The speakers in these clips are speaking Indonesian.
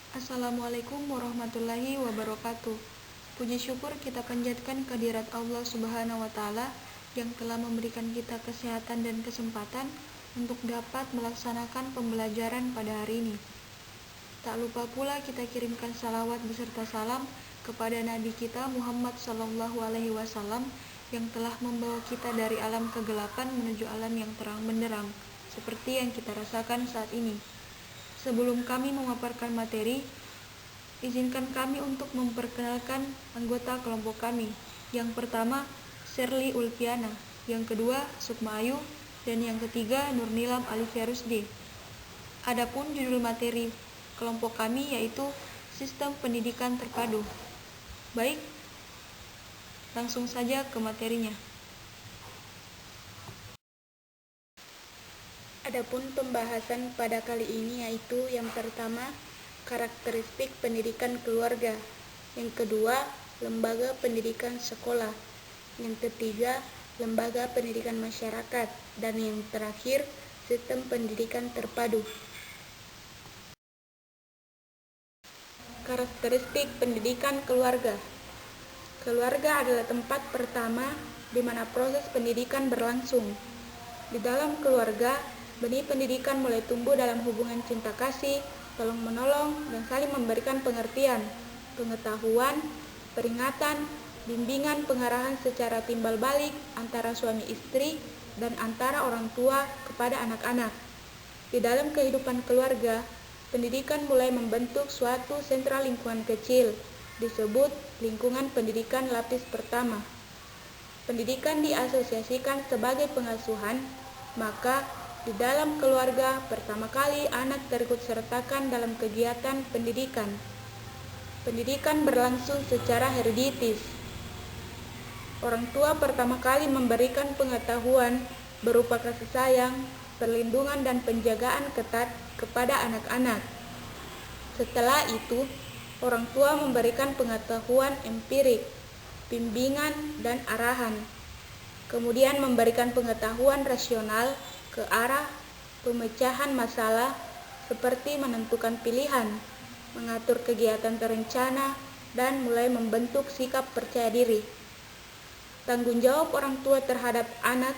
Assalamualaikum warahmatullahi wabarakatuh. Puji syukur kita panjatkan kehadirat Allah Subhanahu wa Ta'ala yang telah memberikan kita kesehatan dan kesempatan untuk dapat melaksanakan pembelajaran pada hari ini. Tak lupa pula kita kirimkan salawat beserta salam kepada Nabi kita Muhammad SAW yang telah membawa kita dari alam kegelapan menuju alam yang terang benderang, seperti yang kita rasakan saat ini. Sebelum kami memaparkan materi, izinkan kami untuk memperkenalkan anggota kelompok kami. Yang pertama, Sherly Ulfiana, yang kedua, Sukma Ayu, dan yang ketiga, Nurnilam Alifia Rusdi. Adapun judul materi kelompok kami yaitu Sistem Pendidikan Terpadu. Baik, langsung saja ke materinya. Adapun pembahasan pada kali ini yaitu yang pertama, karakteristik pendidikan keluarga, yang kedua, lembaga pendidikan sekolah, yang ketiga, lembaga pendidikan masyarakat, dan yang terakhir, sistem pendidikan terpadu. Karakteristik pendidikan keluarga. Keluarga adalah tempat pertama di mana proses pendidikan berlangsung. Di dalam keluarga, benih pendidikan mulai tumbuh dalam hubungan cinta kasih, tolong-menolong, dan saling memberikan pengertian, pengetahuan, peringatan, bimbingan, pengarahan secara timbal balik antara suami istri dan antara orang tua kepada anak-anak. Di dalam kehidupan keluarga, pendidikan mulai membentuk suatu sentral lingkungan kecil, disebut lingkungan pendidikan lapis pertama. Pendidikan diasosiasikan sebagai pengasuhan, maka di dalam keluarga pertama kali anak terikut sertakan dalam kegiatan pendidikan. Pendidikan berlangsung secara hereditis. Orang tua pertama kali memberikan pengetahuan berupa kasih sayang, perlindungan dan penjagaan ketat kepada anak-anak. Setelah itu, orang tua memberikan pengetahuan empirik, bimbingan dan arahan. Kemudian memberikan pengetahuan rasional ke arah pemecahan masalah seperti menentukan pilihan, mengatur kegiatan terencana, dan mulai membentuk sikap percaya diri. Tanggung jawab orang tua terhadap anak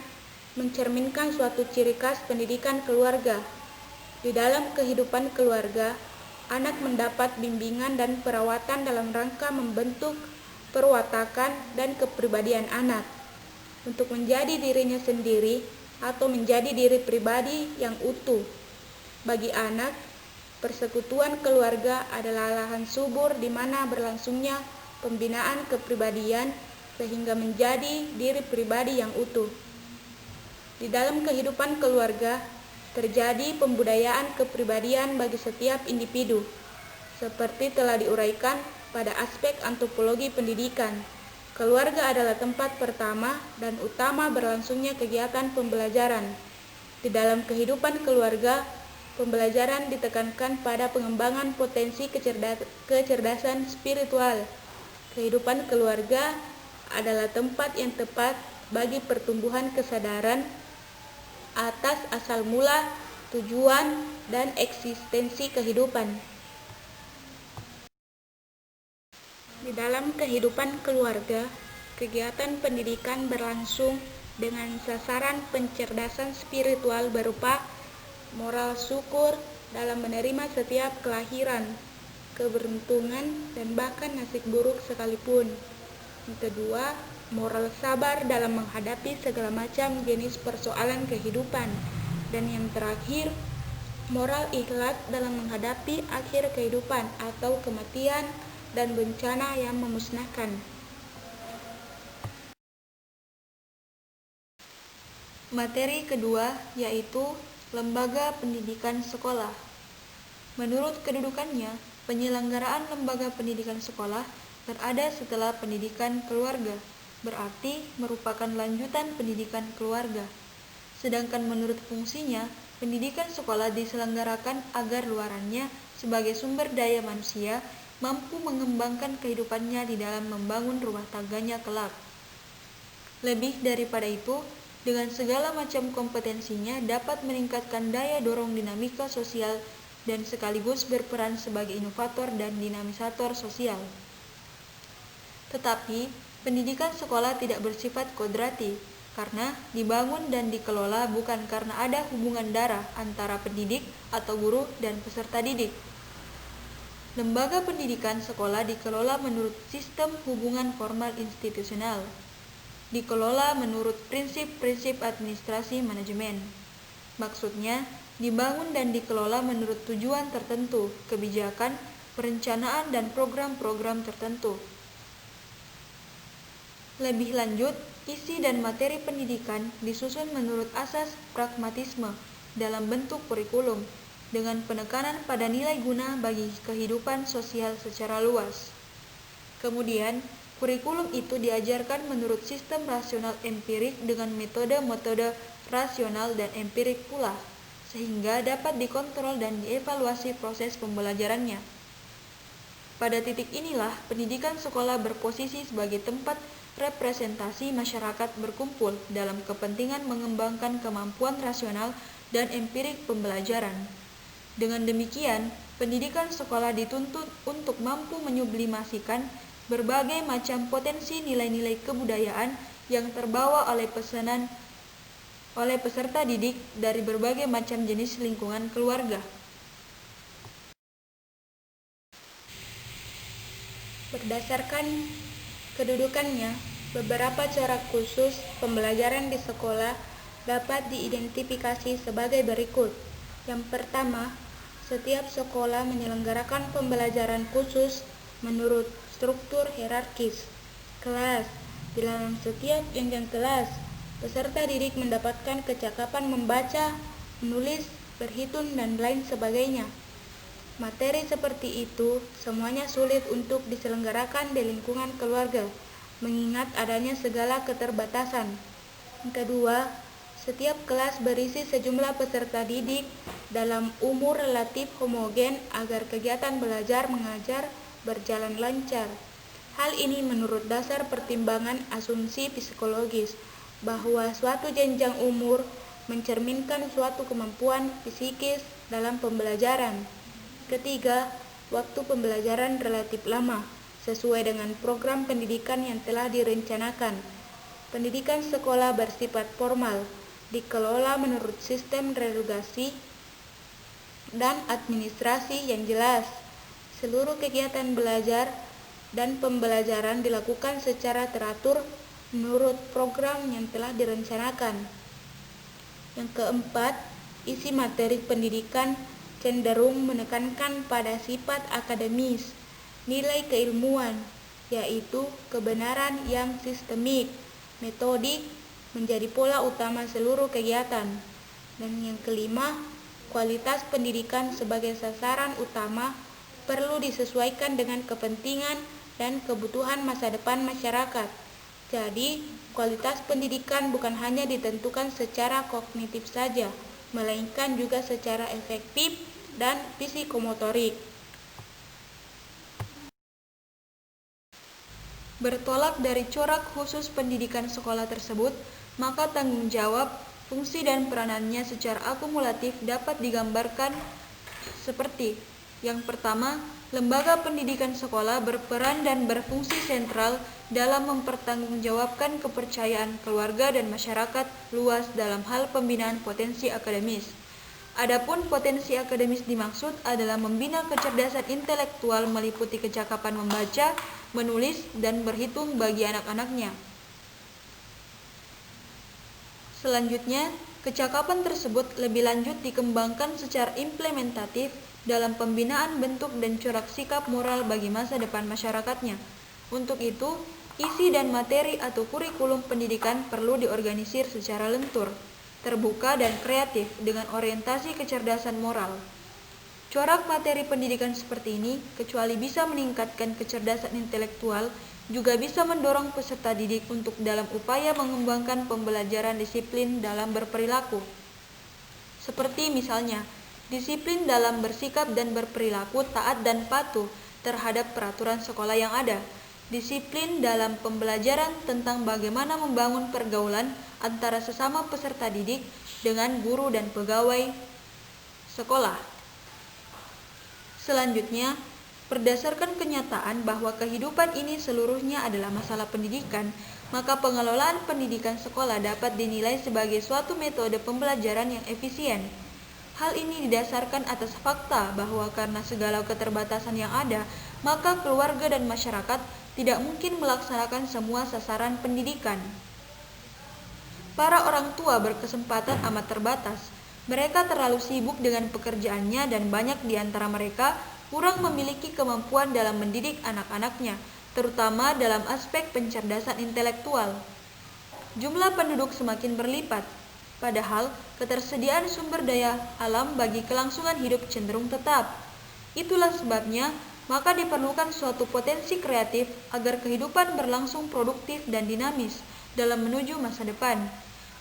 mencerminkan suatu ciri khas pendidikan keluarga. Di dalam kehidupan keluarga, anak mendapat bimbingan dan perawatan dalam rangka membentuk perwatakan dan kepribadian anak untuk menjadi dirinya sendiri atau menjadi diri pribadi yang utuh. Bagi anak, persekutuan keluarga adalah lahan subur di mana berlangsungnya pembinaan kepribadian sehingga menjadi diri pribadi yang utuh. Di dalam kehidupan keluarga, terjadi pembudayaan kepribadian bagi setiap individu, seperti telah diuraikan pada aspek antropologi pendidikan. Keluarga adalah tempat pertama dan utama berlangsungnya kegiatan pembelajaran. Di dalam kehidupan keluarga, pembelajaran ditekankan pada pengembangan potensi kecerdasan spiritual. Kehidupan keluarga adalah tempat yang tepat bagi pertumbuhan kesadaran atas asal mula, tujuan, dan eksistensi kehidupan. Di dalam kehidupan keluarga, kegiatan pendidikan berlangsung dengan sasaran pencerdasan spiritual berupa moral syukur dalam menerima setiap kelahiran, keberuntungan, dan bahkan nasib buruk sekalipun. Yang kedua, moral sabar dalam menghadapi segala macam jenis persoalan kehidupan. Dan yang terakhir, moral ikhlas dalam menghadapi akhir kehidupan atau kematian dan bencana yang memusnahkan. Materi kedua yaitu lembaga pendidikan sekolah. Menurut kedudukannya, penyelenggaraan lembaga pendidikan sekolah berada setelah pendidikan keluarga, berarti merupakan lanjutan pendidikan keluarga. Sedangkan menurut fungsinya, pendidikan sekolah diselenggarakan agar luarannya sebagai sumber daya manusia mampu mengembangkan kehidupannya di dalam membangun rumah tangganya kelak. Lebih daripada itu, dengan segala macam kompetensinya dapat meningkatkan daya dorong dinamika sosial dan sekaligus berperan sebagai inovator dan dinamisator sosial. Tetapi, pendidikan sekolah tidak bersifat kodrati, karena dibangun dan dikelola bukan karena ada hubungan darah antara pendidik atau guru dan peserta didik. Lembaga pendidikan sekolah dikelola menurut sistem hubungan formal institusional, dikelola menurut prinsip-prinsip administrasi manajemen. Maksudnya, dibangun dan dikelola menurut tujuan tertentu, kebijakan, perencanaan, dan program-program tertentu. Lebih lanjut, isi dan materi pendidikan disusun menurut asas pragmatisme dalam bentuk kurikulum, dengan penekanan pada nilai guna bagi kehidupan sosial secara luas. Kemudian, kurikulum itu diajarkan menurut sistem rasional empirik dengan metode-metode rasional dan empirik pula, sehingga dapat dikontrol dan dievaluasi proses pembelajarannya. Pada titik inilah, pendidikan sekolah berposisi sebagai tempat representasi masyarakat berkumpul dalam kepentingan mengembangkan kemampuan rasional dan empirik pembelajaran. Dengan demikian, pendidikan sekolah dituntut untuk mampu menyublimasikan berbagai macam potensi nilai-nilai kebudayaan yang terbawa oleh peserta didik dari berbagai macam jenis lingkungan keluarga. Berdasarkan kedudukannya, beberapa corak khusus pembelajaran di sekolah dapat diidentifikasi sebagai berikut. Yang pertama, setiap sekolah menyelenggarakan pembelajaran khusus menurut struktur hierarkis kelas. Di dalam setiap jenjang kelas, peserta didik mendapatkan kecakapan membaca, menulis, berhitung, dan lain sebagainya. Materi seperti itu semuanya sulit untuk diselenggarakan di lingkungan keluarga, mengingat adanya segala keterbatasan. Yang kedua, setiap kelas berisi sejumlah peserta didik dalam umur relatif homogen agar kegiatan belajar mengajar berjalan lancar. Hal ini menurut dasar pertimbangan asumsi psikologis bahwa suatu jenjang umur mencerminkan suatu kemampuan psikis dalam pembelajaran. Ketiga, waktu pembelajaran relatif lama sesuai dengan program pendidikan yang telah direncanakan. Pendidikan sekolah bersifat formal, dikelola menurut sistem delegasi dan administrasi yang jelas. Seluruh kegiatan belajar dan pembelajaran dilakukan secara teratur menurut program yang telah direncanakan. Yang keempat, isi materi pendidikan cenderung menekankan pada sifat akademis, nilai keilmuan, yaitu kebenaran yang sistemik, metodik, menjadi pola utama seluruh kegiatan. Dan yang kelima, kualitas pendidikan sebagai sasaran utama perlu disesuaikan dengan kepentingan dan kebutuhan masa depan masyarakat. Jadi, kualitas pendidikan bukan hanya ditentukan secara kognitif saja, melainkan juga secara efektif dan psikomotorik. Bertolak dari corak khusus pendidikan sekolah tersebut, maka tanggung jawab, fungsi dan peranannya secara akumulatif dapat digambarkan seperti: yang pertama, lembaga pendidikan sekolah berperan dan berfungsi sentral dalam mempertanggungjawabkan kepercayaan keluarga dan masyarakat luas dalam hal pembinaan potensi akademis. Adapun potensi akademis dimaksud adalah membina kecerdasan intelektual meliputi kecakapan membaca, menulis, dan berhitung bagi anak-anaknya. Selanjutnya, kecakapan tersebut lebih lanjut dikembangkan secara implementatif dalam pembinaan bentuk dan corak sikap moral bagi masa depan masyarakatnya. Untuk itu, isi dan materi atau kurikulum pendidikan perlu diorganisir secara lentur, terbuka dan kreatif dengan orientasi kecerdasan moral. Corak materi pendidikan seperti ini, kecuali bisa meningkatkan kecerdasan intelektual, juga bisa mendorong peserta didik untuk dalam upaya mengembangkan pembelajaran disiplin dalam berperilaku. Seperti misalnya, disiplin dalam bersikap dan berperilaku taat dan patuh terhadap peraturan sekolah yang ada. Disiplin dalam pembelajaran tentang bagaimana membangun pergaulan antara sesama peserta didik dengan guru dan pegawai sekolah. Selanjutnya, berdasarkan kenyataan bahwa kehidupan ini seluruhnya adalah masalah pendidikan, maka pengelolaan pendidikan sekolah dapat dinilai sebagai suatu metode pembelajaran yang efisien. Hal ini didasarkan atas fakta bahwa karena segala keterbatasan yang ada, maka keluarga dan masyarakat tidak mungkin melaksanakan semua sasaran pendidikan. Para orang tua berkesempatan amat terbatas. Mereka terlalu sibuk dengan pekerjaannya dan banyak di antara mereka kurang memiliki kemampuan dalam mendidik anak-anaknya, terutama dalam aspek pencerdasan intelektual. Jumlah penduduk semakin berlipat, padahal ketersediaan sumber daya alam bagi kelangsungan hidup cenderung tetap. Itulah sebabnya, maka diperlukan suatu potensi kreatif agar kehidupan berlangsung produktif dan dinamis dalam menuju masa depan.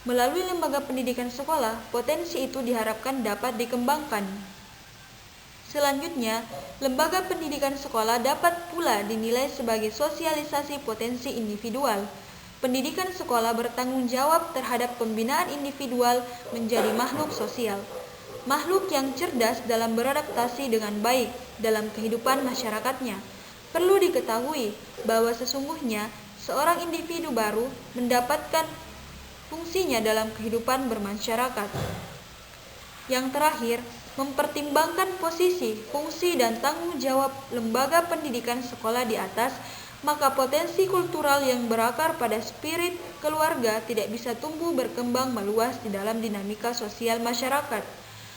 Melalui lembaga pendidikan sekolah, potensi itu diharapkan dapat dikembangkan. Selanjutnya, lembaga pendidikan sekolah dapat pula dinilai sebagai sosialisasi potensi individual. Pendidikan sekolah bertanggung jawab terhadap pembinaan individual menjadi makhluk sosial, makhluk yang cerdas dalam beradaptasi dengan baik dalam kehidupan masyarakatnya. Perlu diketahui bahwa sesungguhnya seorang individu baru mendapatkan fungsinya dalam kehidupan bermasyarakat. Yang terakhir, mempertimbangkan posisi, fungsi, dan tanggung jawab lembaga pendidikan sekolah di atas, maka potensi kultural yang berakar pada spirit keluarga tidak bisa tumbuh berkembang meluas di dalam dinamika sosial masyarakat.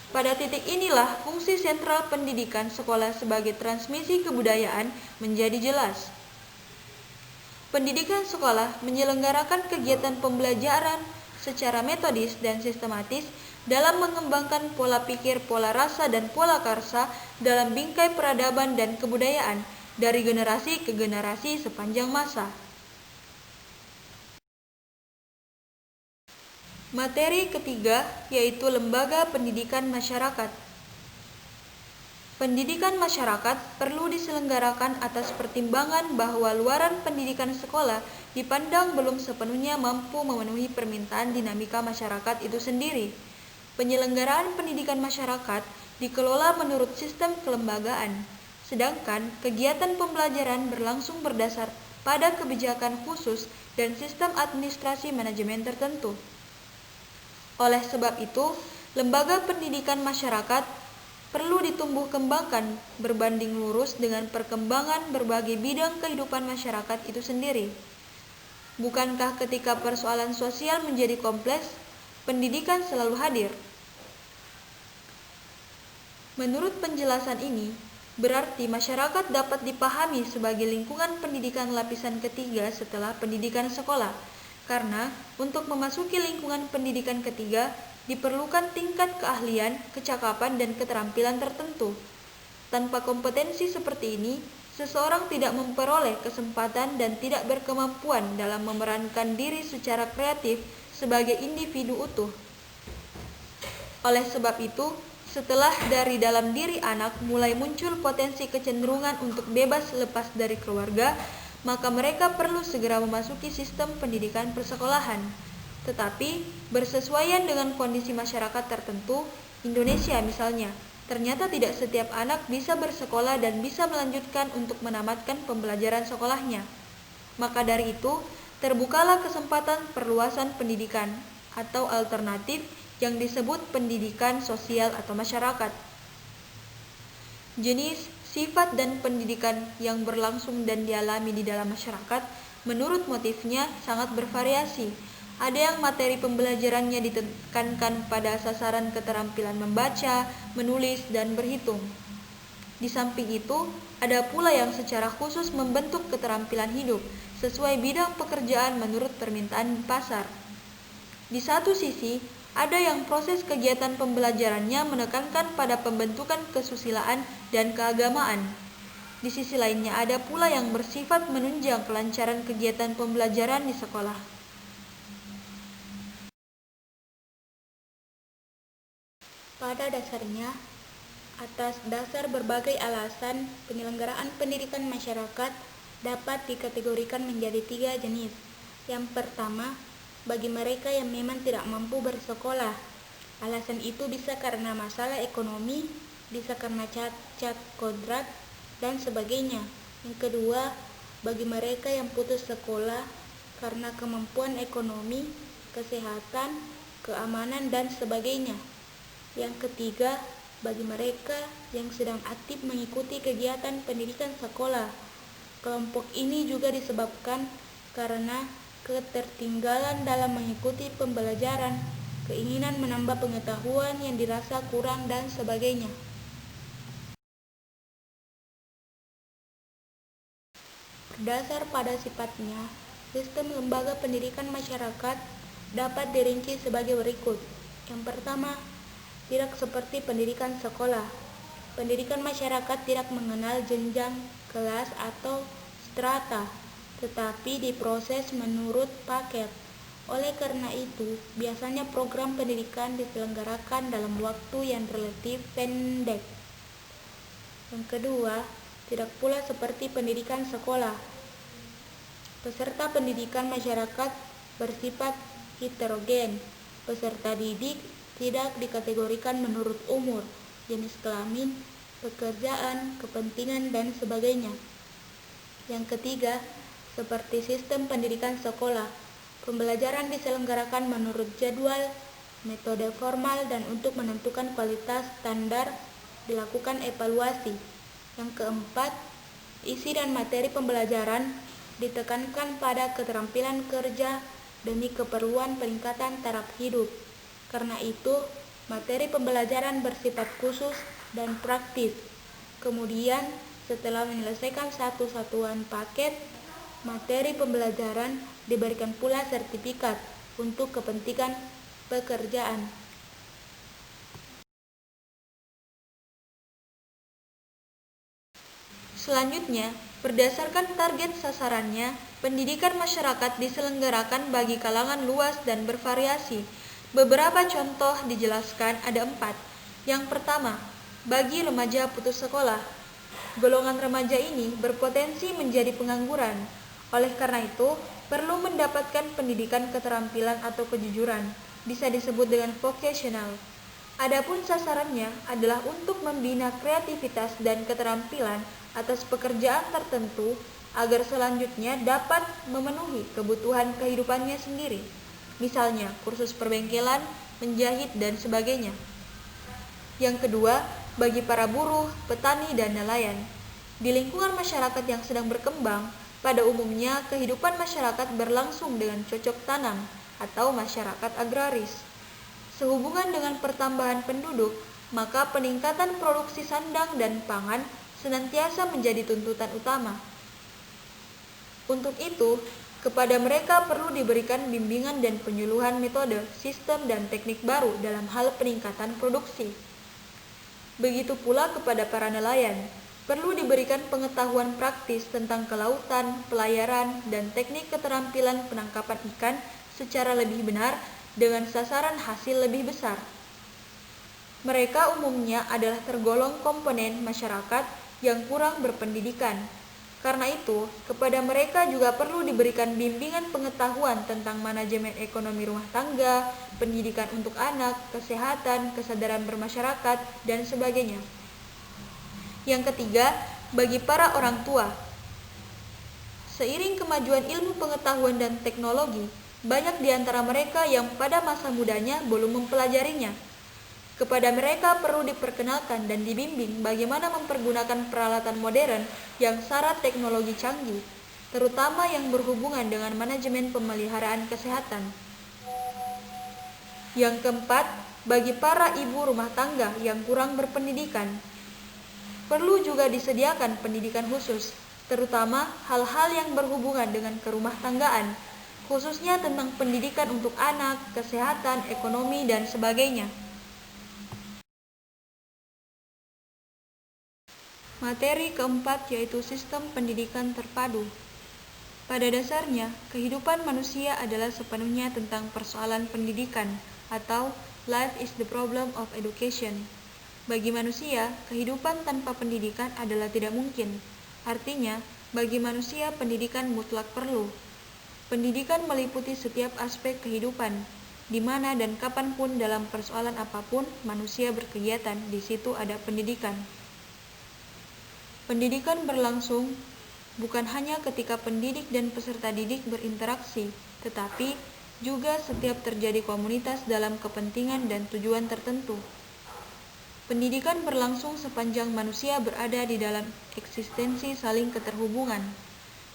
Pada titik inilah fungsi sentral pendidikan sekolah sebagai transmisi kebudayaan menjadi jelas. Pendidikan sekolah menyelenggarakan kegiatan pembelajaran secara metodis dan sistematis dalam mengembangkan pola pikir, pola rasa, dan pola karsa dalam bingkai peradaban dan kebudayaan dari generasi ke generasi sepanjang masa. Materi ketiga yaitu lembaga pendidikan masyarakat. Pendidikan masyarakat perlu diselenggarakan atas pertimbangan bahwa luaran pendidikan sekolah dipandang belum sepenuhnya mampu memenuhi permintaan dinamika masyarakat itu sendiri. Penyelenggaraan pendidikan masyarakat dikelola menurut sistem kelembagaan, sedangkan kegiatan pembelajaran berlangsung berdasar pada kebijakan khusus dan sistem administrasi manajemen tertentu. Oleh sebab itu, lembaga pendidikan masyarakat perlu ditumbuh kembangkan berbanding lurus dengan perkembangan berbagai bidang kehidupan masyarakat itu sendiri. Bukankah ketika persoalan sosial menjadi kompleks, pendidikan selalu hadir? Menurut penjelasan ini, berarti masyarakat dapat dipahami sebagai lingkungan pendidikan lapisan ketiga setelah pendidikan sekolah, karena untuk memasuki lingkungan pendidikan ketiga diperlukan tingkat keahlian, kecakapan, dan keterampilan tertentu. Tanpa kompetensi seperti ini, seseorang tidak memperoleh kesempatan dan tidak berkemampuan dalam memerankan diri secara kreatif sebagai individu utuh. Oleh sebab itu, setelah dari dalam diri anak mulai muncul potensi kecenderungan untuk bebas lepas dari keluarga, maka mereka perlu segera memasuki sistem pendidikan persekolahan. Tetapi, bersesuaian dengan kondisi masyarakat tertentu, Indonesia misalnya, ternyata tidak setiap anak bisa bersekolah dan bisa melanjutkan untuk menamatkan pembelajaran sekolahnya. Maka dari itu, terbukalah kesempatan perluasan pendidikan atau alternatif yang disebut pendidikan sosial atau masyarakat. Jenis, sifat, dan pendidikan yang berlangsung dan dialami di dalam masyarakat menurut motifnya sangat bervariasi. Ada yang materi pembelajarannya ditekankan pada sasaran keterampilan membaca, menulis, dan berhitung. Di samping itu, ada pula yang secara khusus membentuk keterampilan hidup sesuai bidang pekerjaan menurut permintaan pasar. Di satu sisi, ada yang proses kegiatan pembelajarannya menekankan pada pembentukan kesusilaan dan keagamaan. Di sisi lainnya ada pula yang bersifat menunjang kelancaran kegiatan pembelajaran di sekolah. Pada dasarnya, atas dasar berbagai alasan, penyelenggaraan pendidikan masyarakat dapat dikategorikan menjadi 3 jenis. Yang pertama, bagi mereka yang memang tidak mampu bersekolah. Alasan itu bisa karena masalah ekonomi, bisa karena cacat kodrat, dan sebagainya. Yang kedua, bagi mereka yang putus sekolah karena kemampuan ekonomi, kesehatan, keamanan, dan sebagainya. Yang ketiga, bagi mereka yang sedang aktif mengikuti kegiatan pendidikan sekolah. Kelompok ini juga disebabkan karena ketertinggalan dalam mengikuti pembelajaran, keinginan menambah pengetahuan yang dirasa kurang, dan sebagainya. Berdasar pada sifatnya, sistem lembaga pendidikan masyarakat dapat dirinci sebagai berikut. Yang pertama, tidak seperti pendidikan sekolah. Pendidikan masyarakat tidak mengenal jenjang, kelas, atau strata, tetapi diproses menurut paket. Oleh karena itu, biasanya program pendidikan diselenggarakan dalam waktu yang relatif pendek. Yang kedua, tidak pula seperti pendidikan sekolah. Peserta pendidikan masyarakat bersifat heterogen. Peserta didik tidak dikategorikan menurut umur, jenis kelamin, pekerjaan, kepentingan, dan sebagainya. Yang ketiga, seperti sistem pendidikan sekolah, pembelajaran diselenggarakan menurut jadwal, metode formal, dan untuk menentukan kualitas standar dilakukan evaluasi. Yang keempat, isi dan materi pembelajaran ditekankan pada keterampilan kerja demi keperluan peningkatan taraf hidup. Karena itu, materi pembelajaran bersifat khusus dan praktis. Kemudian, setelah menyelesaikan satu satuan paket, materi pembelajaran diberikan pula sertifikat untuk kepentingan pekerjaan. Selanjutnya, berdasarkan target sasarannya, pendidikan masyarakat diselenggarakan bagi kalangan luas dan bervariasi. Beberapa contoh dijelaskan ada 4. Yang pertama, bagi remaja putus sekolah. Golongan remaja ini berpotensi menjadi pengangguran. Oleh karena itu, perlu mendapatkan pendidikan keterampilan atau kejujuran, bisa disebut dengan vocational. Adapun sasarannya adalah untuk membina kreativitas dan keterampilan atas pekerjaan tertentu agar selanjutnya dapat memenuhi kebutuhan kehidupannya sendiri. Misalnya, kursus perbengkelan, menjahit, dan sebagainya. Yang kedua, bagi para buruh, petani, dan nelayan. Di lingkungan masyarakat yang sedang berkembang, pada umumnya kehidupan masyarakat berlangsung dengan cocok tanam atau masyarakat agraris. Sehubungan dengan pertambahan penduduk, maka peningkatan produksi sandang dan pangan senantiasa menjadi tuntutan utama. Untuk itu, kepada mereka perlu diberikan bimbingan dan penyuluhan metode, sistem, dan teknik baru dalam hal peningkatan produksi. Begitu pula kepada para nelayan, perlu diberikan pengetahuan praktis tentang kelautan, pelayaran, dan teknik keterampilan penangkapan ikan secara lebih benar dengan sasaran hasil lebih besar. Mereka umumnya adalah tergolong komponen masyarakat yang kurang berpendidikan. Karena itu, kepada mereka juga perlu diberikan bimbingan pengetahuan tentang manajemen ekonomi rumah tangga, pendidikan untuk anak, kesehatan, kesadaran bermasyarakat, dan sebagainya. Yang ketiga, bagi para orang tua. Seiring kemajuan ilmu pengetahuan dan teknologi, banyak di antara mereka yang pada masa mudanya belum mempelajarinya. Kepada mereka perlu diperkenalkan dan dibimbing bagaimana mempergunakan peralatan modern yang syarat teknologi canggih, terutama yang berhubungan dengan manajemen pemeliharaan kesehatan. Yang keempat, bagi para ibu rumah tangga yang kurang berpendidikan, perlu juga disediakan pendidikan khusus, terutama hal-hal yang berhubungan dengan kerumah tanggaan, khususnya tentang pendidikan untuk anak, kesehatan, ekonomi, dan sebagainya. Materi keempat yaitu sistem pendidikan terpadu. Pada dasarnya, kehidupan manusia adalah sepenuhnya tentang persoalan pendidikan atau life is the problem of education. Bagi manusia, kehidupan tanpa pendidikan adalah tidak mungkin. Artinya, bagi manusia pendidikan mutlak perlu. Pendidikan meliputi setiap aspek kehidupan. di mana dan kapanpun dalam persoalan apapun manusia berkegiatan, di situ ada pendidikan. Pendidikan berlangsung bukan hanya ketika pendidik dan peserta didik berinteraksi, tetapi juga setiap terjadi komunitas dalam kepentingan dan tujuan tertentu. Pendidikan berlangsung sepanjang manusia berada di dalam eksistensi saling keterhubungan.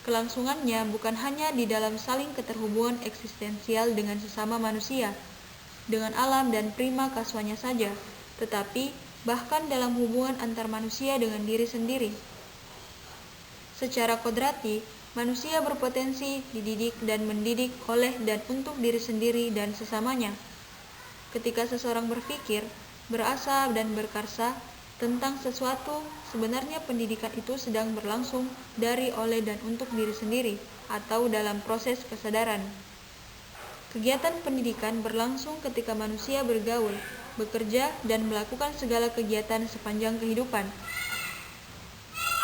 Kelangsungannya bukan hanya di dalam saling keterhubungan eksistensial dengan sesama manusia, dengan alam dan prima kasuanya saja, tetapi bahkan dalam hubungan antar manusia dengan diri sendiri. Secara kodrati, manusia berpotensi dididik dan mendidik oleh dan untuk diri sendiri dan sesamanya. Ketika seseorang berpikir, berasa dan berkarsa tentang sesuatu, sebenarnya pendidikan itu sedang berlangsung dari, oleh, dan untuk diri sendiri atau dalam proses kesadaran. Kegiatan pendidikan berlangsung ketika manusia bergaul, bekerja, dan melakukan segala kegiatan sepanjang kehidupan.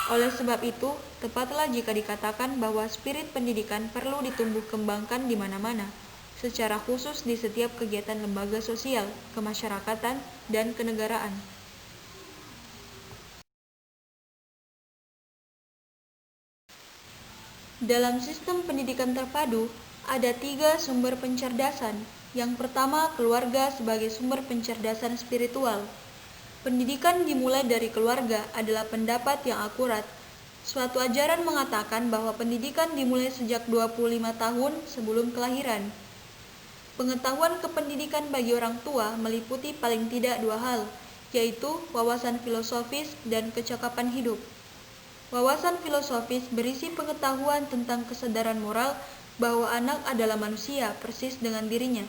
Oleh sebab itu, tepatlah jika dikatakan bahwa spirit pendidikan perlu ditumbuh kembangkan di mana-mana, secara khusus di setiap kegiatan lembaga sosial, kemasyarakatan, dan kenegaraan. Dalam sistem pendidikan terpadu, ada 3 sumber pencerdasan. Yang pertama, keluarga sebagai sumber pencerdasan spiritual. Pendidikan dimulai dari keluarga adalah pendapat yang akurat. Suatu ajaran mengatakan bahwa pendidikan dimulai sejak 25 tahun sebelum kelahiran. Pengetahuan kependidikan bagi orang tua meliputi paling tidak 2 hal, yaitu wawasan filosofis dan kecakapan hidup. Wawasan filosofis berisi pengetahuan tentang kesadaran moral bahwa anak adalah manusia persis dengan dirinya.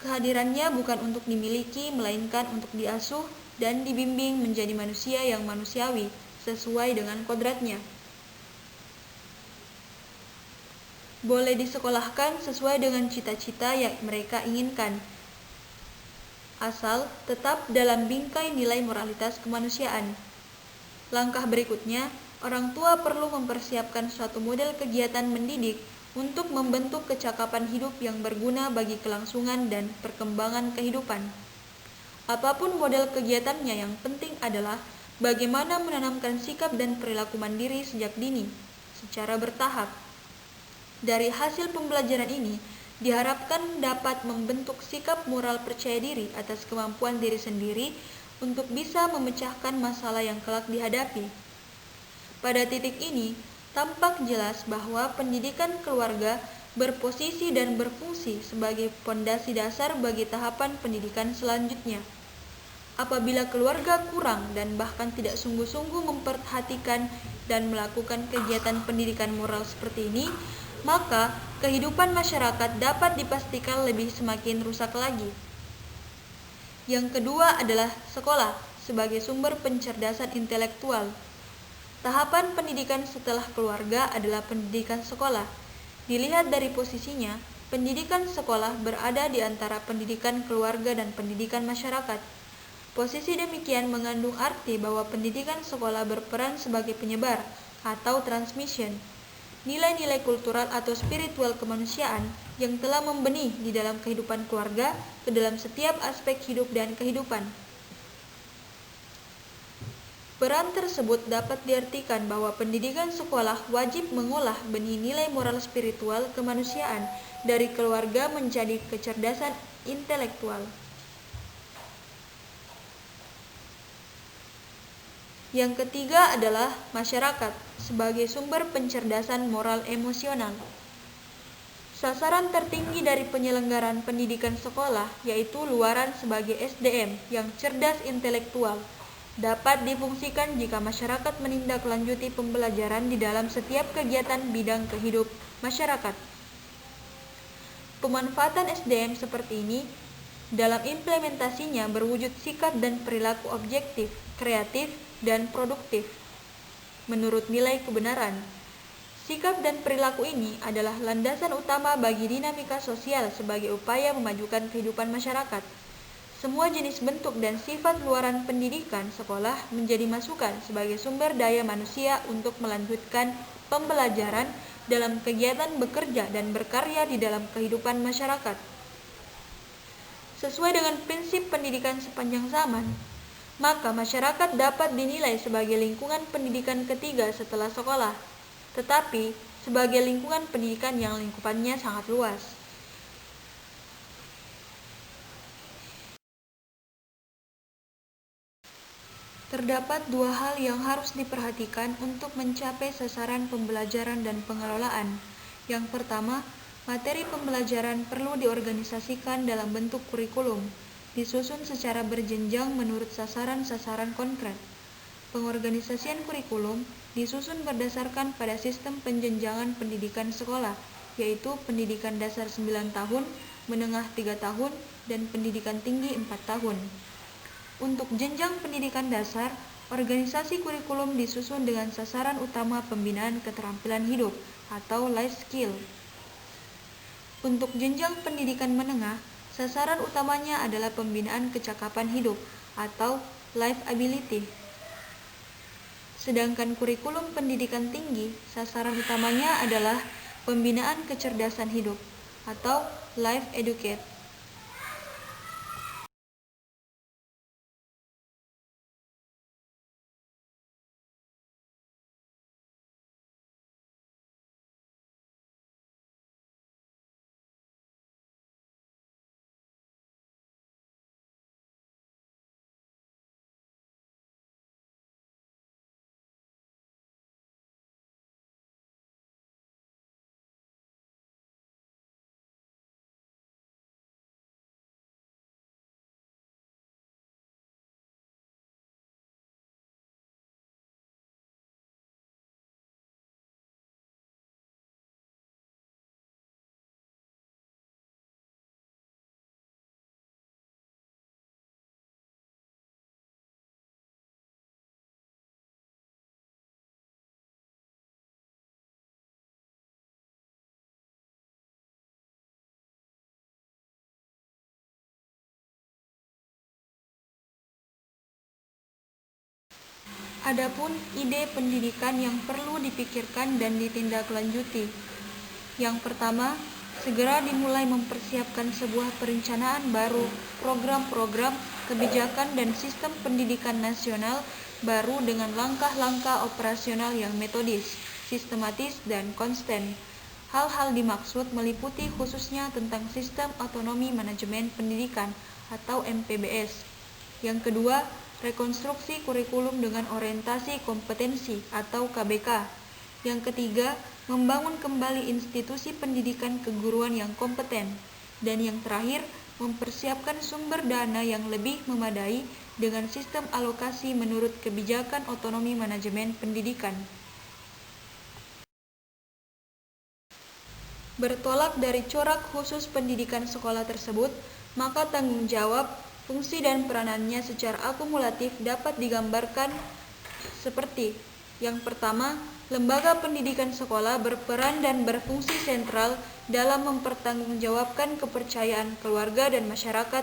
Kehadirannya bukan untuk dimiliki, melainkan untuk diasuh dan dibimbing menjadi manusia yang manusiawi, sesuai dengan kodratnya. Boleh disekolahkan sesuai dengan cita-cita yang mereka inginkan, asal tetap dalam bingkai nilai moralitas kemanusiaan. Langkah berikutnya, orang tua perlu mempersiapkan suatu model kegiatan mendidik untuk membentuk kecakapan hidup yang berguna bagi kelangsungan dan perkembangan kehidupan. Apapun model kegiatannya, yang penting adalah bagaimana menanamkan sikap dan perilaku mandiri sejak dini, secara bertahap. Dari hasil pembelajaran ini, diharapkan dapat membentuk sikap moral percaya diri atas kemampuan diri sendiri untuk bisa memecahkan masalah yang kelak dihadapi. Pada titik ini, tampak jelas bahwa pendidikan keluarga berposisi dan berfungsi sebagai fondasi dasar bagi tahapan pendidikan selanjutnya. Apabila keluarga kurang dan bahkan tidak sungguh-sungguh memperhatikan dan melakukan kegiatan pendidikan moral seperti ini, maka kehidupan masyarakat dapat dipastikan lebih semakin rusak lagi. Yang kedua adalah sekolah sebagai sumber pencerdasan intelektual. Tahapan pendidikan setelah keluarga adalah pendidikan sekolah. Dilihat dari posisinya, pendidikan sekolah berada di antara pendidikan keluarga dan pendidikan masyarakat. Posisi demikian mengandung arti bahwa pendidikan sekolah berperan sebagai penyebar atau transmission nilai-nilai kultural atau spiritual kemanusiaan yang telah membenih di dalam kehidupan keluarga ke dalam setiap aspek hidup dan kehidupan. Peran tersebut dapat diartikan bahwa pendidikan sekolah wajib mengolah benih nilai moral spiritual kemanusiaan dari keluarga menjadi kecerdasan intelektual. Yang ketiga adalah masyarakat sebagai sumber pencerdasan moral emosional. Sasaran tertinggi dari penyelenggaraan pendidikan sekolah yaitu luaran sebagai SDM yang cerdas intelektual dapat difungsikan jika masyarakat menindaklanjuti pembelajaran di dalam setiap kegiatan bidang kehidup masyarakat. Pemanfaatan SDM seperti ini dalam implementasinya berwujud sikap dan perilaku objektif, kreatif, dan produktif. Menurut nilai kebenaran, sikap dan perilaku ini adalah landasan utama bagi dinamika sosial sebagai upaya memajukan kehidupan masyarakat. Semua jenis bentuk dan sifat luaran pendidikan sekolah menjadi masukan sebagai sumber daya manusia untuk melanjutkan pembelajaran dalam kegiatan bekerja dan berkarya di dalam kehidupan masyarakat. sesuai dengan prinsip pendidikan sepanjang zaman, maka masyarakat dapat dinilai sebagai lingkungan pendidikan ketiga setelah sekolah, tetapi sebagai lingkungan pendidikan yang lingkupannya sangat luas. Terdapat dua hal yang harus diperhatikan untuk mencapai sasaran pembelajaran dan pengelolaan. Yang pertama, materi pembelajaran perlu diorganisasikan dalam bentuk kurikulum, disusun secara berjenjang menurut sasaran-sasaran konkret. Pengorganisasian kurikulum disusun berdasarkan pada sistem penjenjangan pendidikan sekolah, yaitu pendidikan dasar 9 tahun, menengah 3 tahun, dan pendidikan tinggi 4 tahun. Untuk jenjang pendidikan dasar, organisasi kurikulum disusun dengan sasaran utama pembinaan keterampilan hidup atau life skill. Untuk jenjang pendidikan menengah, sasaran utamanya adalah pembinaan kecakapan hidup atau life ability. Sedangkan kurikulum pendidikan tinggi, sasaran utamanya adalah pembinaan kecerdasan hidup atau life educate. Adapun ide pendidikan yang perlu dipikirkan dan ditindaklanjuti. Yang pertama, segera dimulai mempersiapkan sebuah perencanaan baru, program-program, kebijakan dan sistem pendidikan nasional baru dengan langkah-langkah operasional yang metodis, sistematis, dan konsisten. Hal-hal dimaksud meliputi khususnya tentang sistem otonomi manajemen pendidikan atau MPBS. Yang kedua, rekonstruksi kurikulum dengan orientasi kompetensi atau KBK. Yang ketiga, membangun kembali institusi pendidikan keguruan yang kompeten. Dan yang terakhir, mempersiapkan sumber dana yang lebih memadai dengan sistem alokasi menurut kebijakan otonomi manajemen pendidikan. Bertolak dari corak khusus pendidikan sekolah tersebut, maka tanggung jawab, fungsi dan peranannya secara akumulatif dapat digambarkan seperti: yang pertama, lembaga pendidikan sekolah berperan dan berfungsi sentral dalam mempertanggungjawabkan kepercayaan keluarga dan masyarakat